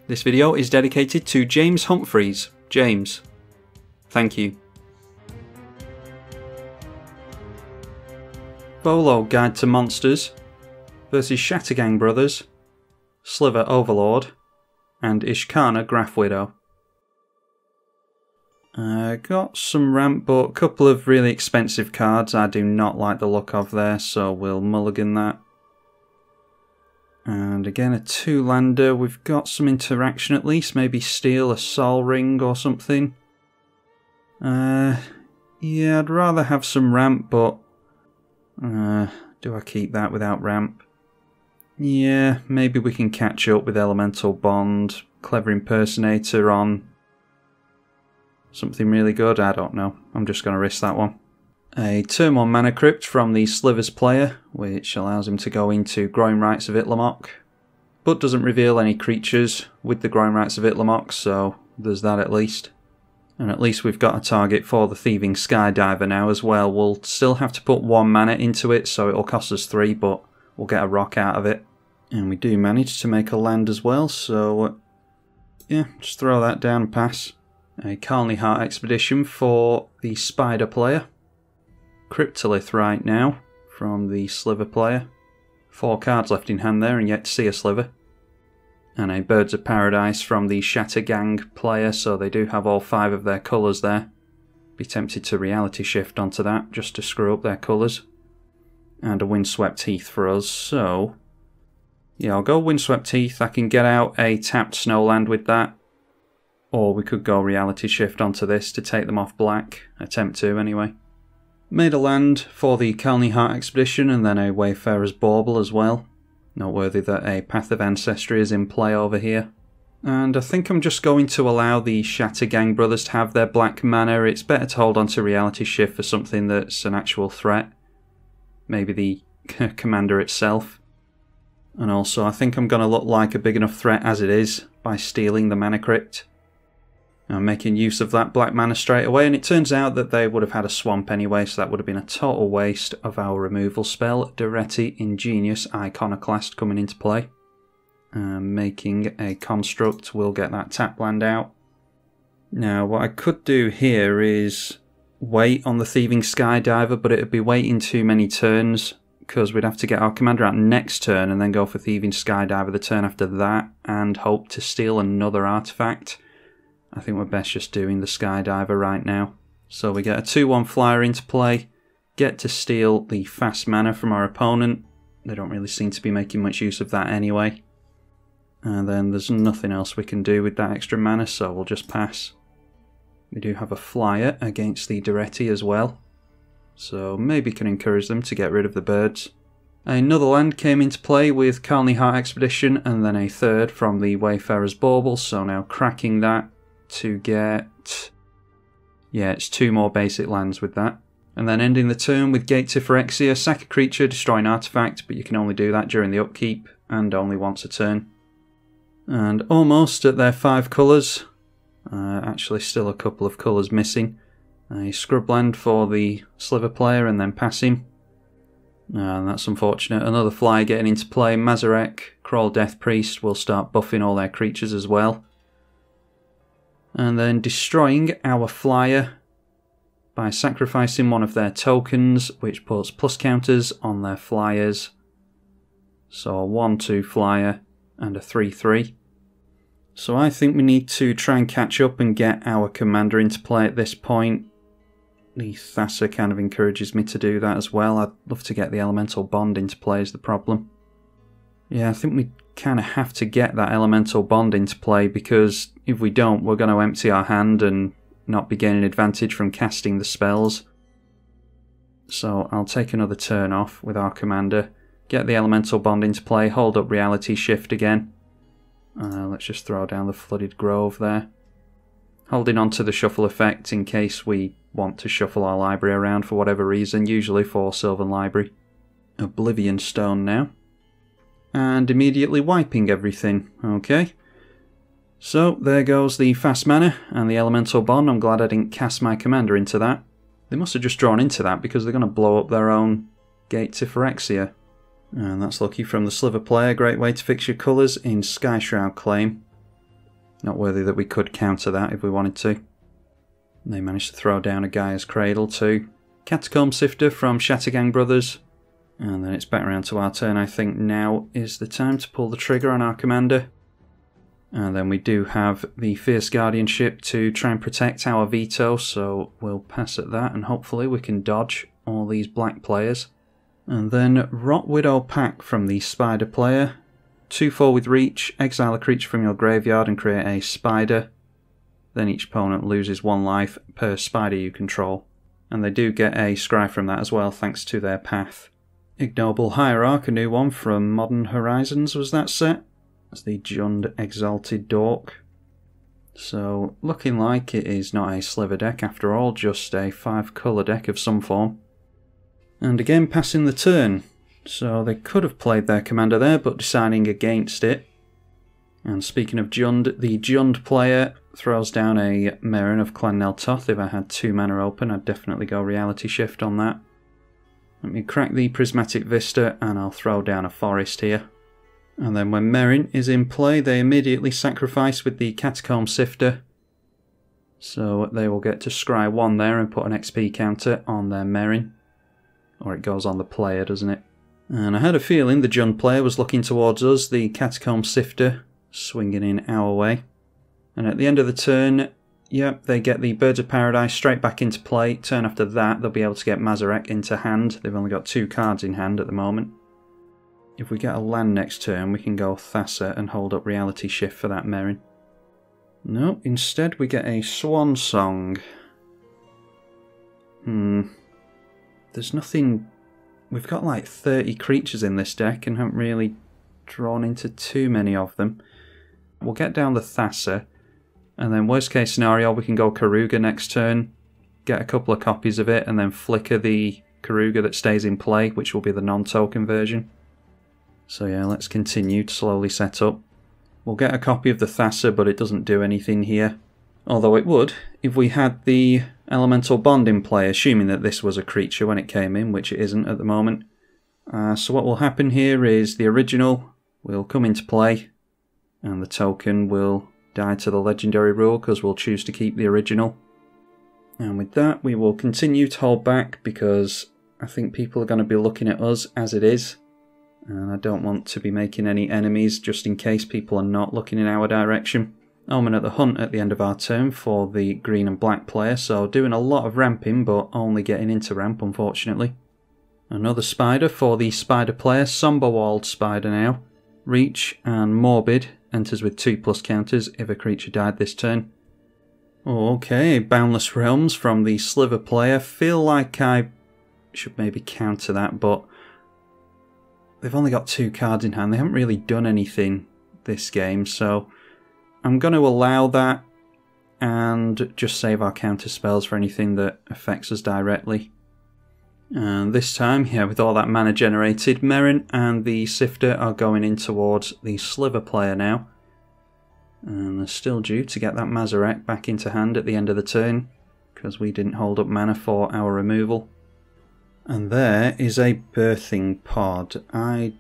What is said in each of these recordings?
This video is dedicated to James Humphreys. James, thank you. Volo Guide to Monsters versus Shattergang Brothers, Sliver Overlord, and Ishkana Graph Widow. Got some ramp, but a couple of really expensive cards I do not like the look of there, so we'll mulligan that. And again a 2-lander, we've got some interaction at least, maybe steal a Sol Ring or something. Yeah, I'd rather have some ramp, but do I keep that without ramp? Yeah, maybe we can catch up with Elemental Bond, Clever Impersonator on something really good, I don't know. I'm just going to risk that one. A turn 1 Mana Crypt from the Slivers player, which allows him to go into Growing Rites of Itlimoc, but doesn't reveal any creatures with the Growing Rites of Itlimoc, so there's that at least. And at least we've got a target for the Thieving Skydiver now as well. We'll still have to put 1 mana into it, so it'll cost us 3, but we'll get a rock out of it. And we do manage to make a land as well, so yeah, just throw that down and pass. A Carnley Heart Expedition for the Spider player. Cryptolith right now from the Sliver player. 4 cards left in hand there and yet to see a Sliver. And a Birds of Paradise from the Shattergang player, so they do have all 5 of their colours there. Be tempted to reality shift onto that just to screw up their colours. And a Windswept Heath for us, so yeah, I'll go Windswept Heath. I can get out a tapped Snowland with that. Or we could go reality shift onto this to take them off black. Attempt to anyway. Made a land for the Carnley Heart Expedition and then a Wayfarer's Bauble as well. Noteworthy that a Path of Ancestry is in play over here. And I think I'm just going to allow the Shattergang Brothers to have their black mana. It's better to hold on to reality shift for something that's an actual threat. Maybe the Commander itself. And also I think I'm going to look like a big enough threat as it is by stealing the Mana Crypt. I'm making use of that black mana straight away, and it turns out that they would have had a swamp anyway, so that would have been a total waste of our removal spell. Duretti Ingenious Iconoclast coming into play. Making a construct, we'll get that tap land out. Now what I could do here is wait on the Thieving Skydiver, but it would be waiting too many turns, because we'd have to get our commander out next turn and then go for Thieving Skydiver the turn after that, and hope to steal another artifact. I think we're best just doing the Skydiver right now. So we get a 2-1 flyer into play, get to steal the fast mana from our opponent. They don't really seem to be making much use of that anyway. And then there's nothing else we can do with that extra mana, so we'll just pass. We do have a flyer against the Duretti as well, so maybe can encourage them to get rid of the birds. Another land came into play with Carnley Heart Expedition and then a 3rd from the Wayfarer's Bauble, so now cracking that to get, yeah, it's 2 more basic lands with that. And then ending the turn with Gate to Phyrexia, sack a creature, destroy an artifact, but you can only do that during the upkeep and only once a turn. And almost at their 5 colours, actually still a couple of colours missing. A Scrubland for the Sliver player and then pass him. And that's unfortunate. Another flyer getting into play. Mazarek, Crawl Death Priest will start buffing all their creatures as well. And then destroying our flyer by sacrificing one of their tokens, which puts plus counters on their flyers. So a 1-2 flyer and a 3-3. So I think we need to try and catch up and get our commander into play at this point. The Thassa kind of encourages me to do that as well. I'd love to get the Elemental Bond into play is the problem. Yeah, I think we kind of have to get that Elemental Bond into play, because if we don't, we're going to empty our hand and not be gaining advantage from casting the spells. So I'll take another turn off with our commander, get the Elemental Bond into play, hold up reality shift again. Let's just throw down the Flooded Grove there. Holding on to the shuffle effect in case we want to shuffle our library around for whatever reason, usually for Sylvan Library. Oblivion Stone now. And immediately wiping everything. Okay. So there goes the fast mana and the Elemental Bond. I'm glad I didn't cast my commander into that. They must have just drawn into that because they're going to blow up their own Gate to Phyrexia. And that's lucky from the Sliver player. Great way to fix your colours in Skyshroud Claim. Noteworthy that we could counter that if we wanted to. They managed to throw down a Gaia's Cradle too. Catacomb Sifter from Shattergang Brothers. And then it's back around to our turn. I think now is the time to pull the trigger on our commander. And then we do have the Fierce Guardianship to try and protect our veto, so we'll pass at that and hopefully we can dodge all these black players. And then Rot Widow Pack from the Spider player. 2/4 with reach, exile a creature from your graveyard and create a spider. Then each opponent loses 1 life per spider you control. And they do get a scry from that as well, thanks to their path. Ignoble Hierarch, a new one from Modern Horizons was that set. That's the Jund Exalted Dork. So, looking like it is not a sliver deck after all, just a 5-colour deck of some form. And again, passing the turn. So they could have played their commander there, but deciding against it. And speaking of Jund, the Jund player throws down a Merrin of Clan Neltoth. If I had 2 mana open, I'd definitely go Reality Shift on that. Let me crack the Prismatic Vista, and I'll throw down a Forest here. And then when Merrin is in play, they immediately sacrifice with the Catacomb Sifter. So they will get to scry 1 there and put an XP counter on their Merrin. Or it goes on the player, doesn't it? And I had a feeling the Jund player was looking towards us, the Catacomb Sifter swinging in our way. And at the end of the turn, yep, they get the Birds of Paradise straight back into play. Turn after that, they'll be able to get Mazarek into hand. They've only got 2 cards in hand at the moment. If we get a land next turn, we can go Thassa and hold up Reality Shift for that Merrin. No, instead we get a Swan Song. There's nothing... We've got like 30 creatures in this deck and haven't really drawn into too many of them. We'll get down the Thassa, and then worst case scenario we can go Karuga next turn, get a couple of copies of it, and then flicker the Karuga that stays in play, which will be the non-token version. So yeah, let's continue to slowly set up. We'll get a copy of the Thassa, but it doesn't do anything here. Although it would if we had the Elemental Bond in play, assuming that this was a creature when it came in, which it isn't at the moment. So what will happen here is the original will come into play, and the token will die to the legendary rule because we'll choose to keep the original. And with that we will continue to hold back because I think people are going to be looking at us as it is. And I don't want to be making any enemies just in case people are not looking in our direction. Omen at the Hunt at the end of our turn for the green and black player, so doing a lot of ramping but only getting into ramp unfortunately. Another spider for the spider player, Somberwald Spider now. Reach and Morbid enters with 2+ counters if a creature died this turn. Okay, Boundless Realms from the Sliver player. Feel like I should maybe counter that, but they've only got 2 cards in hand. They haven't really done anything this game, so I'm going to allow that and just save our counter spells for anything that affects us directly. And this time, yeah, with all that mana generated, Merrin and the Sifter are going in towards the Sliver player now. And they're still due to get that Mazarek back into hand at the end of the turn, because we didn't hold up mana for our removal. And there is a Birthing Pod. I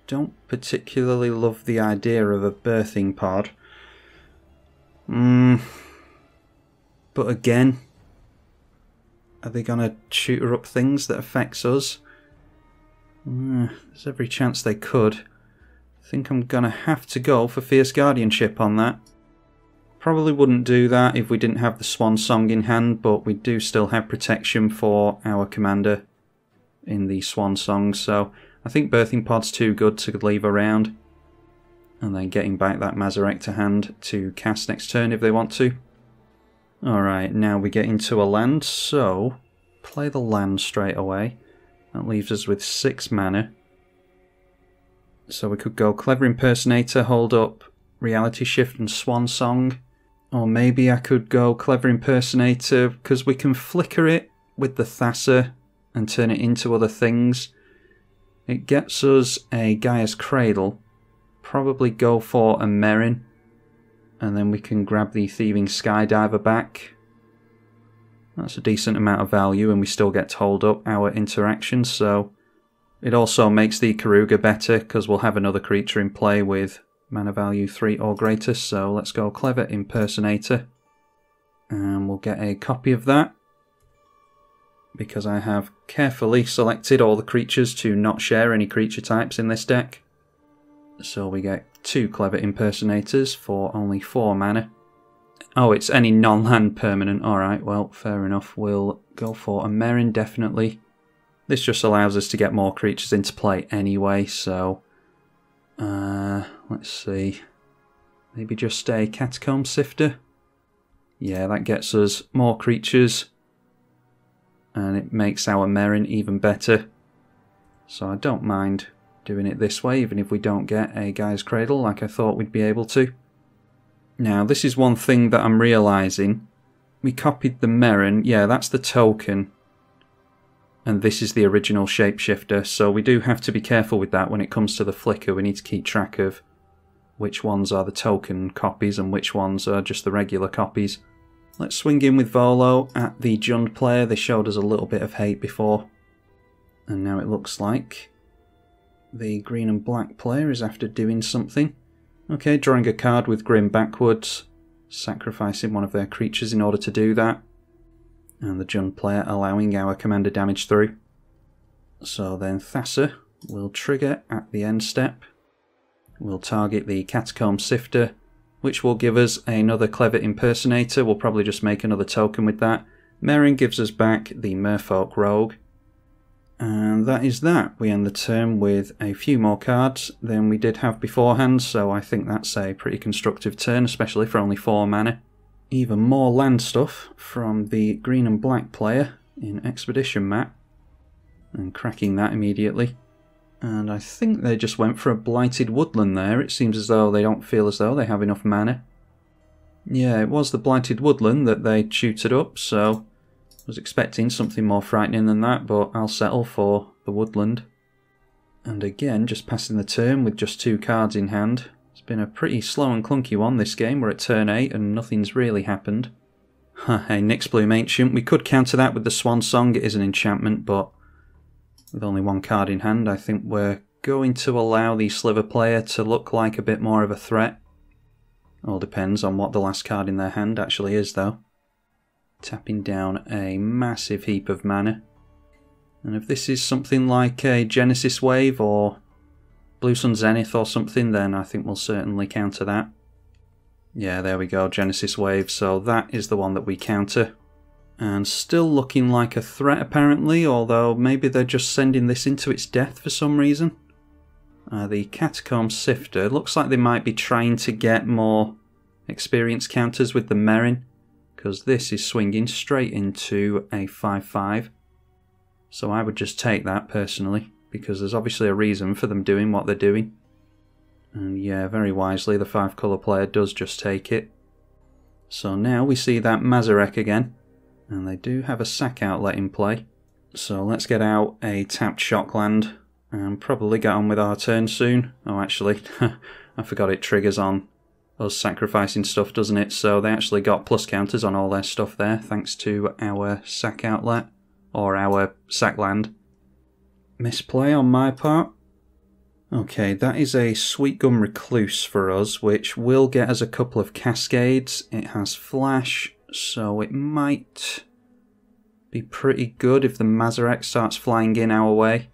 don't particularly love the idea of a Birthing Pod. But again, are they going to shooter up things that affects us? There's every chance they could. I think I'm going to have to go for Fierce Guardianship on that. Probably wouldn't do that if we didn't have the Swan Song in hand, but we do still have protection for our commander in the Swan Song, so I think Birthing Pod's too good to leave around. And then getting back that Mazarek to hand to cast next turn if they want to. Alright, now we get into a land, so play the land straight away. That leaves us with 6 mana. So we could go Clever Impersonator, hold up Reality Shift and Swan Song. Or maybe I could go Clever Impersonator because we can flicker it with the Thassa and turn it into other things. It gets us a Gaia's Cradle. Probably go for a Merrin. And then we can grab the Thieving Skydiver back. That's a decent amount of value and we still get to hold up our interaction, so it also makes the Karuga better because we'll have another creature in play with mana value 3 or greater, so let's go Clever Impersonator. And we'll get a copy of that, because I have carefully selected all the creatures to not share any creature types in this deck. So we get 2 Clever Impersonators for only 4 mana. Oh, it's any non-land permanent. Alright, well, fair enough. We'll go for a Merrin, definitely. This just allows us to get more creatures into play anyway, so... let's see. Maybe just a Catacomb Sifter? Yeah, that gets us more creatures. And it makes our Merrin even better. So I don't mind doing it this way, even if we don't get a Gaia's Cradle like I thought we'd be able to. Now, this is one thing that I'm realising. We copied the Merrin. Yeah, that's the token. And this is the original shapeshifter, so we do have to be careful with that when it comes to the flicker. We need to keep track of which ones are the token copies and which ones are just the regular copies. Let's swing in with Volo at the Jund player. They showed us a little bit of hate before. And now it looks like the green and black player is after doing something. Okay, drawing a card with Grim backwards, sacrificing one of their creatures in order to do that. And the Jund player allowing our commander damage through. So then Thassa will trigger at the end step. We'll target the Catacomb Sifter, which will give us another Clever Impersonator. We'll probably just make another token with that. Merrin gives us back the Merfolk Rogue. And that is that. We end the turn with a few more cards than we did have beforehand, so I think that's a pretty constructive turn, especially for only 4 mana. Even more land stuff from the green and black player in Expedition map, and cracking that immediately. And I think they just went for a Blighted Woodland there. It seems as though they don't feel as though they have enough mana. Yeah, it was the Blighted Woodland that they tutored up, so I was expecting something more frightening than that, but I'll settle for the Woodland. And again, just passing the turn with just 2 cards in hand. It's been a pretty slow and clunky one this game. We're at turn 8 and nothing's really happened. A Nyxbloom Ancient. We could counter that with the Swan Song. It is an enchantment, but with only 1 card in hand, I think we're going to allow the Sliver player to look like a bit more of a threat. All depends on what the last card in their hand actually is, though. Tapping down a massive heap of mana. And if this is something like a Genesis Wave or Blue Sun Zenith or something, then I think we'll certainly counter that. Yeah, there we go, Genesis Wave, so that is the one that we counter. And still looking like a threat apparently, although maybe they're just sending this into its death for some reason. The Catacomb Sifter, looks like they might be trying to get more experience counters with the Merrin, because this is swinging straight into a 5/5. So I would just take that personally, because there's obviously a reason for them doing what they're doing. And yeah, very wisely, the 5 colour player does just take it. So now we see that Mazarek again, and they do have a sack outlet in play. So let's get out a tapped Shockland, and probably get on with our turn soon. Oh, actually, I forgot it triggers on us sacrificing stuff, doesn't it? So they actually got plus counters on all their stuff there, thanks to our sack outlet, or our sack land. Misplay on my part. Okay, that is a Sweetgum Recluse for us, which will get us a couple of Cascades. It has Flash, so it might be pretty good if the Mazarek starts flying in our way.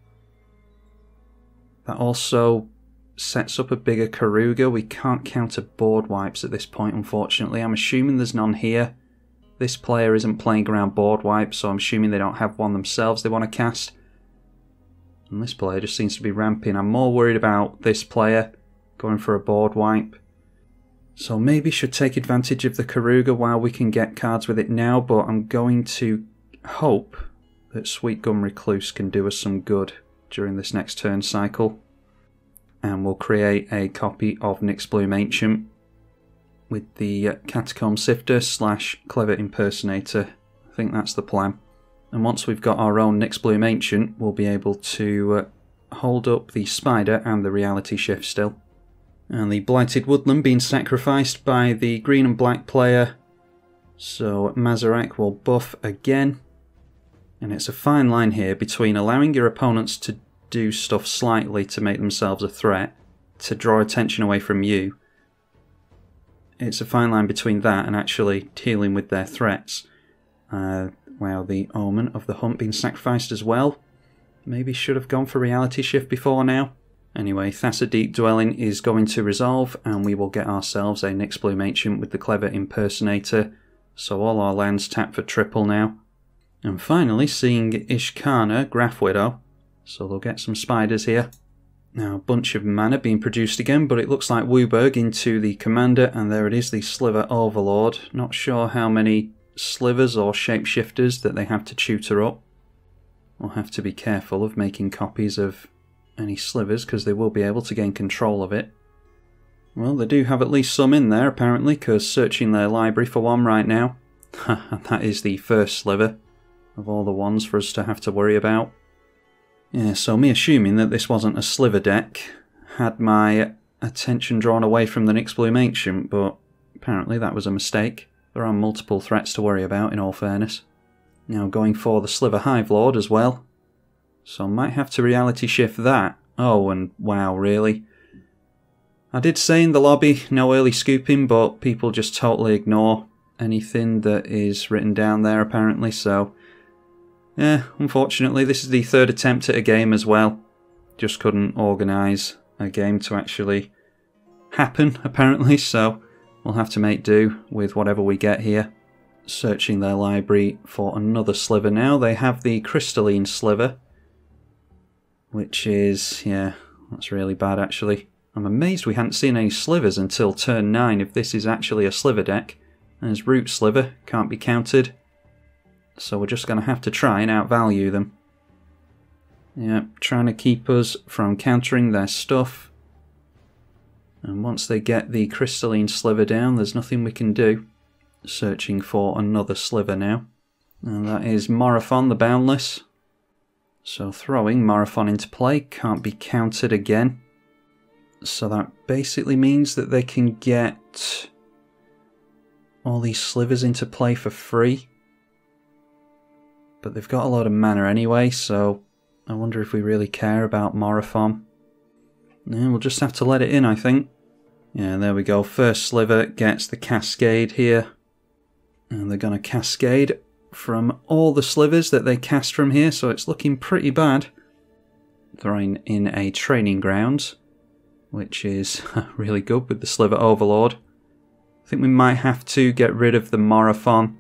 That also sets up a bigger Karuga. We can't counter board wipes at this point, unfortunately. I'm assuming there's none here. This player isn't playing around board wipes, so I'm assuming they don't have one themselves they want to cast. And this player just seems to be ramping. I'm more worried about this player going for a board wipe. So maybe should take advantage of the Karuga while we can get cards with it now, but I'm going to hope that Sweetgum Recluse can do us some good during this next turn cycle. And we'll create a copy of Nyxbloom Ancient with the Catacomb Sifter / Clever Impersonator. I think that's the plan. And once we've got our own Nyxbloom Ancient, we'll be able to hold up the Spider and the Reality Shift still. And the Blighted Woodland being sacrificed by the green and black player. So Mazarek will buff again. And it's a fine line here between allowing your opponents to do stuff slightly to make themselves a threat, to draw attention away from you. It's a fine line between that and actually dealing with their threats. Wow, the Omen of the Hunt being sacrificed as well. Maybe should have gone for Reality Shift before now. Anyway, Thassa Deep Dwelling is going to resolve, and we will get ourselves a Nyxbloom Ancient with the Clever Impersonator. So all our lands tap for triple now. And finally, seeing Ishkana, Graph Widow. So they'll get some spiders here. Now, a bunch of mana being produced again, but it looks like Wooburg into the Commander, and there it is, the Sliver Overlord. Not sure how many slivers or shapeshifters that they have to tutor up. We'll have to be careful of making copies of any slivers because they will be able to gain control of it. Well, they do have at least some in there apparently, because searching their library for one right now. That is the first sliver of all the ones for us to have to worry about. Yeah, so me assuming that this wasn't a sliver deck had my attention drawn away from the Nyxbloom Ancient, but apparently that was a mistake. There are multiple threats to worry about in all fairness. Now going for the Sliver Hive Lord as well. So I might have to Reality Shift that. Oh, and wow, really? I did say in the lobby, no early scooping, but people just totally ignore anything that is written down there apparently, so... yeah, unfortunately this is the third attempt at a game as well. Just couldn't organise a game to actually happen apparently, so we'll have to make do with whatever we get here. Searching their library for another sliver now. They have the Crystalline Sliver, which is, yeah, that's really bad actually. I'm amazed we hadn't seen any slivers until turn 9 if this is actually a sliver deck. There's Root Sliver, can't be countered. So we're just going to have to try and outvalue them. Yeah, trying to keep us from countering their stuff. And once they get the Crystalline Sliver down, there's nothing we can do. Searching for another sliver now. And that is Morophon the Boundless. So throwing Morophon into play, can't be countered again. So that basically means that they can get all these slivers into play for free. But they've got a lot of mana anyway, so I wonder if we really care about Morophon. Yeah, we'll just have to let it in, I think. Yeah, there we go. First sliver gets the Cascade here. And they're going to Cascade from all the slivers that they cast from here, so it's looking pretty bad. Throwing in a Training Grounds, which is really good with the Sliver Overlord. I think we might have to get rid of the Morophon.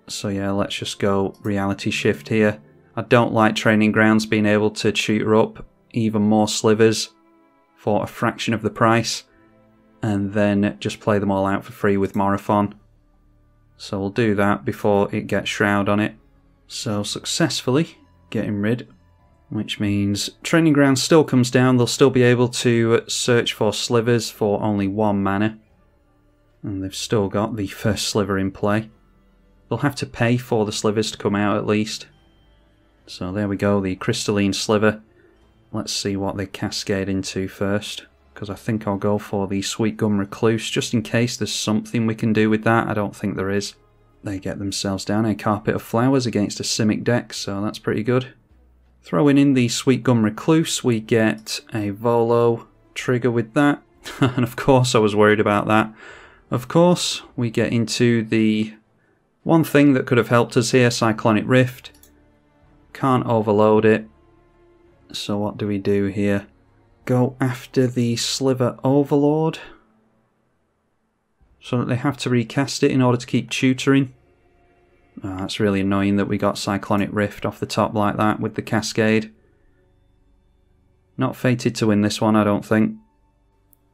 So yeah, let's just go Reality Shift here. I don't like Training Grounds being able to tutor up even more slivers for a fraction of the price, and then just play them all out for free with Morophon. So we'll do that before it gets Shroud on it. So successfully getting rid, which means Training Ground still comes down. They'll still be able to search for slivers for only 1 mana. And they've still got the first sliver in play. They'll have to pay for the slivers to come out at least. So there we go, the Crystalline Sliver. Let's see what they cascade into first, because I think I'll go for the Sweet Gum Recluse, just in case there's something we can do with that. I don't think there is. They get themselves down a Carpet of Flowers against a Simic deck, so that's pretty good. Throwing in the Sweet Gum Recluse, we get a Volo trigger with that. And of course I was worried about that. Of course, we get into the one thing that could have helped us here, Cyclonic Rift. Can't overload it. So what do we do here? Go after the Sliver Overlord. So that they have to recast it in order to keep tutoring. Oh, that's really annoying that we got Cyclonic Rift off the top like that with the Cascade. Not fated to win this one, I don't think.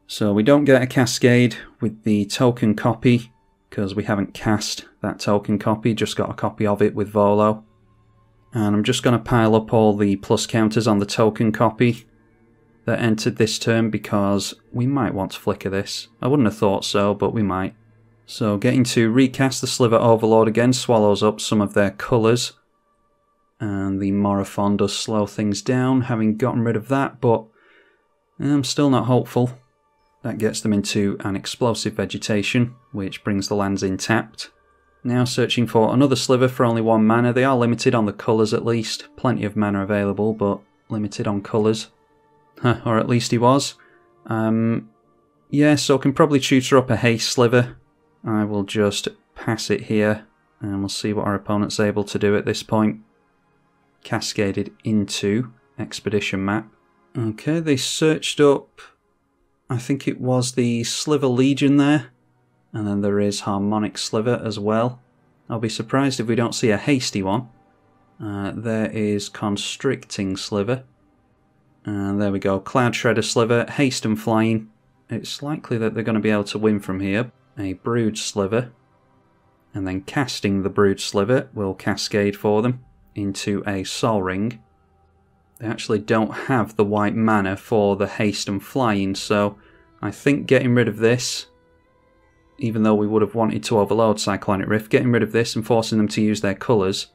So we don't get a Cascade with the token copy, because we haven't cast that token copy, just got a copy of it with Volo. And I'm just going to pile up all the plus counters on the token copy that entered this turn, because we might want to flicker this. I wouldn't have thought so, but we might. So getting to recast the Sliver Overlord again swallows up some of their colours. And the Morophon does slow things down, having gotten rid of that, but I'm still not hopeful. That gets them into an Explosive Vegetation, which brings the lands in tapped. Now searching for another sliver for only 1 mana. They are limited on the colours at least. Plenty of mana available, but limited on colours. Or at least he was. Yeah, so I can probably tutor up a haste sliver. I will just pass it here, and we'll see what our opponent's able to do at this point. Cascaded into expedition map. Okay, they searched up, I think it was the Sliver Legion there, and then there is Harmonic Sliver as well. I'll be surprised if we don't see a hasty one. There is Constricting Sliver, and there we go, Cloud Shredder Sliver, haste and flying. It's likely that they're going to be able to win from here. A Brood Sliver, and then casting the Brood Sliver will cascade for them into a Sol Ring. They actually don't have the white mana for the haste and flying, so I think getting rid of this, even though we would have wanted to overload Cyclonic Rift, getting rid of this and forcing them to use their colours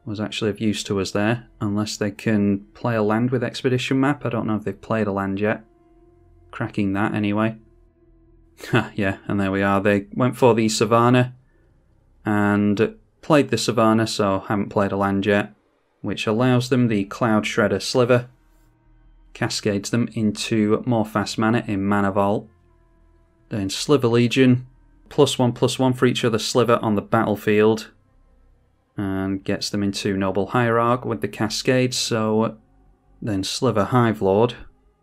was actually of use to us there, unless they can play a land with Expedition Map. I don't know if they've played a land yet. Cracking that anyway. Yeah, and there we are. They went for the Savannah and played the Savannah, so haven't played a land yet, which allows them the Cloud Shredder Sliver. Cascades them into more fast mana in Mana Vault. Then Sliver Legion, +1/+1 for each other sliver on the battlefield, and gets them into Noble Hierarch with the Cascade. So then Sliver Hive Lord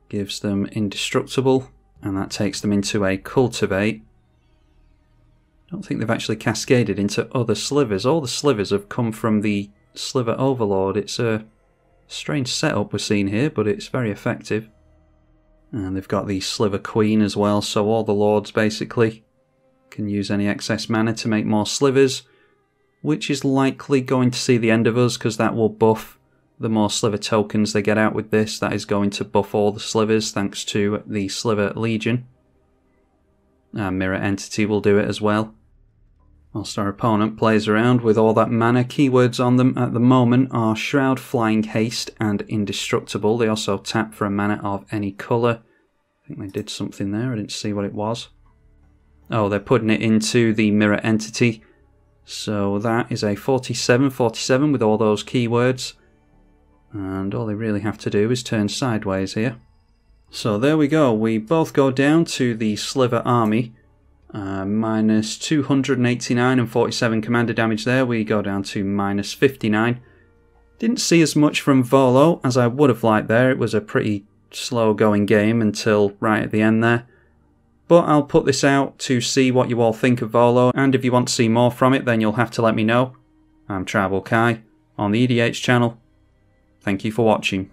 gives them Indestructible, and that takes them into a Cultivate. I don't think they've actually cascaded into other slivers. All the slivers have come from the Sliver Overlord. It's a strange setup we're seeing here, but it's very effective. And they've got the Sliver Queen as well, so all the lords basically can use any excess mana to make more slivers, which is likely going to see the end of us, because that will buff the more sliver tokens they get out with this. That is going to buff all the slivers thanks to the Sliver Legion. Mirror Entity will do it as well. Whilst our opponent plays around with all that mana. Keywords on them at the moment are Shroud, Flying, Haste and Indestructible. They also tap for a mana of any colour. I think they did something there, I didn't see what it was. Oh, they're putting it into the Mirror Entity. So that is a 47/47 with all those keywords. And all they really have to do is turn sideways here. So there we go, we both go down to the Sliver Army. Minus 289 and 47 commander damage there. We go down to minus 59. Didn't see as much from Volo as I would have liked there. It was a pretty slow going game until right at the end there. But I'll put this out to see what you all think of Volo, and if you want to see more from it then you'll have to let me know. I'm tribalkai on the EDH channel. Thank you for watching.